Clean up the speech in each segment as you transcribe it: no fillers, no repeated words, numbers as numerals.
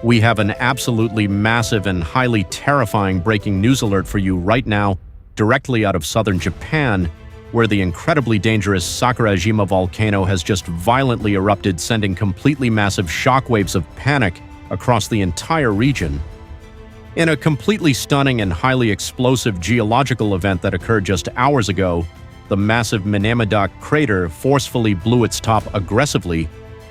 We have an absolutely massive and highly terrifying breaking news alert for you right now, directly out of southern Japan, where the incredibly dangerous Sakurajima volcano has just violently erupted, sending completely massive shockwaves of panic across the entire region. In a completely stunning and highly explosive geological event that occurred just hours ago, the massive Minamidake crater forcefully blew its top aggressively,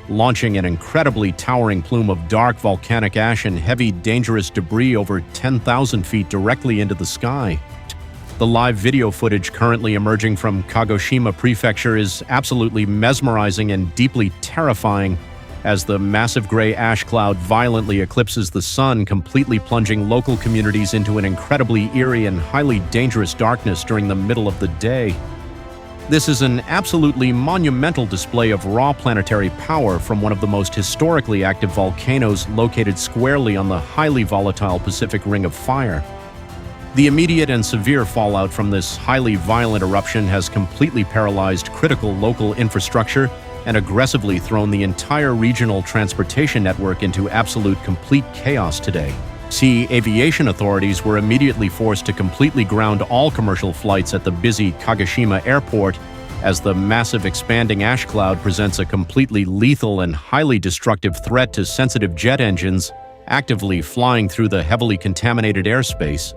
launching an incredibly towering plume of dark volcanic ash and heavy, dangerous debris over 10,000 feet directly into the sky. The live video footage currently emerging from Kagoshima Prefecture is absolutely mesmerizing and deeply terrifying, as the massive gray ash cloud violently eclipses the sun, completely plunging local communities into an incredibly eerie and highly dangerous darkness during the middle of the day. This is an absolutely monumental display of raw planetary power from one of the most historically active volcanoes located squarely on the highly volatile Pacific Ring of Fire. The immediate and severe fallout from this highly violent eruption has completely paralyzed critical local infrastructure and aggressively thrown the entire regional transportation network into absolute complete chaos today. Aviation authorities were immediately forced to completely ground all commercial flights at the busy Kagoshima airport, as the massive expanding ash cloud presents a completely lethal and highly destructive threat to sensitive jet engines actively flying through the heavily contaminated airspace.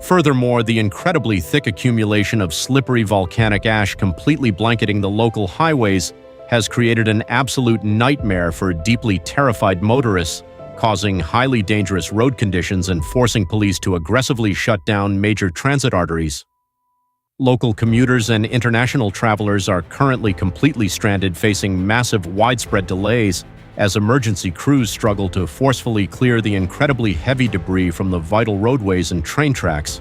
Furthermore, the incredibly thick accumulation of slippery volcanic ash completely blanketing the local highways has created an absolute nightmare for deeply terrified motorists, causing highly dangerous road conditions and forcing police to aggressively shut down major transit arteries. Local commuters and international travelers are currently completely stranded, facing massive widespread delays as emergency crews struggle to forcefully clear the incredibly heavy debris from the vital roadways and train tracks.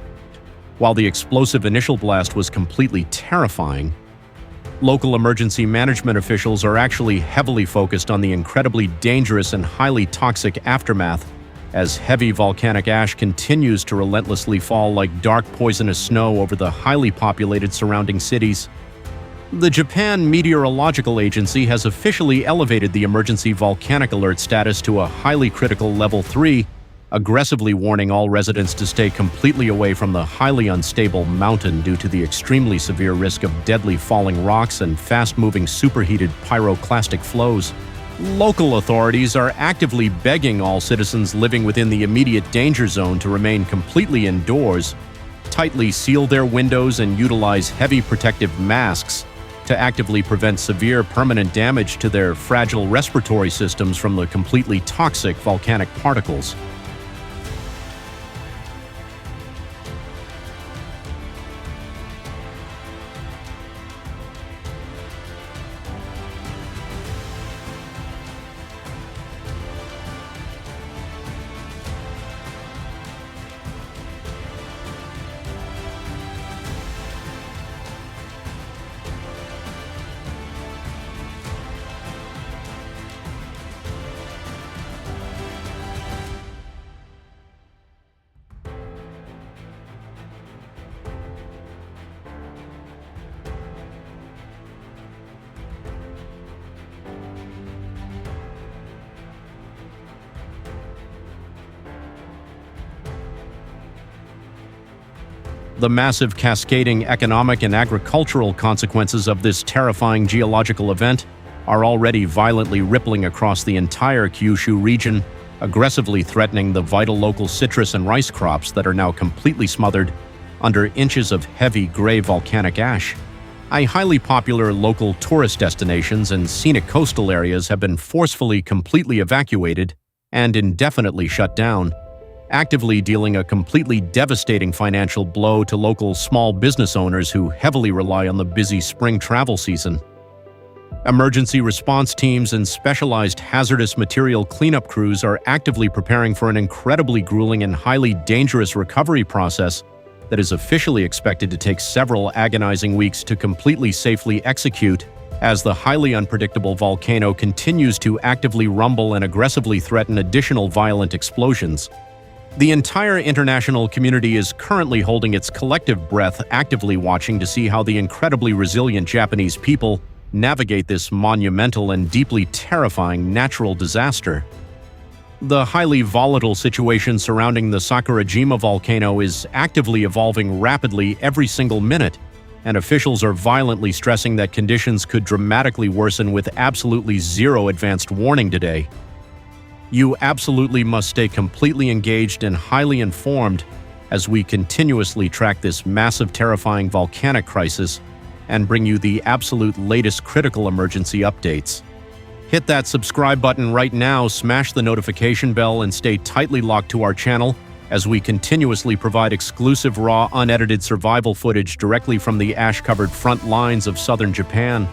While the explosive initial blast was completely terrifying, local emergency management officials are actually heavily focused on the incredibly dangerous and highly toxic aftermath, as heavy volcanic ash continues to relentlessly fall like dark poisonous snow over the highly populated surrounding cities. The Japan Meteorological Agency has officially elevated the emergency volcanic alert status to a highly critical level 3, aggressively warning all residents to stay completely away from the highly unstable mountain due to the extremely severe risk of deadly falling rocks and fast-moving superheated pyroclastic flows. Local authorities are actively begging all citizens living within the immediate danger zone to remain completely indoors, tightly seal their windows, and utilize heavy protective masks to actively prevent severe permanent damage to their fragile respiratory systems from the completely toxic volcanic particles. The massive cascading economic and agricultural consequences of this terrifying geological event are already violently rippling across the entire Kyushu region, aggressively threatening the vital local citrus and rice crops that are now completely smothered under inches of heavy gray volcanic ash. Highly popular local tourist destinations and scenic coastal areas have been forcefully completely evacuated and indefinitely shut down, actively dealing a completely devastating financial blow to local small business owners who heavily rely on the busy spring travel season. Emergency response teams and specialized hazardous material cleanup crews are actively preparing for an incredibly grueling and highly dangerous recovery process that is officially expected to take several agonizing weeks to completely safely execute, as the highly unpredictable volcano continues to actively rumble and aggressively threaten additional violent explosions. The entire international community is currently holding its collective breath, actively watching to see how the incredibly resilient Japanese people navigate this monumental and deeply terrifying natural disaster. The highly volatile situation surrounding the Sakurajima volcano is actively evolving rapidly every single minute, and officials are violently stressing that conditions could dramatically worsen with absolutely zero advanced warning today. You absolutely must stay completely engaged and highly informed as we continuously track this massive, terrifying volcanic crisis and bring you the absolute latest critical emergency updates. Hit that subscribe button right now, smash the notification bell, and stay tightly locked to our channel as we continuously provide exclusive, raw, unedited survival footage directly from the ash-covered front lines of southern Japan.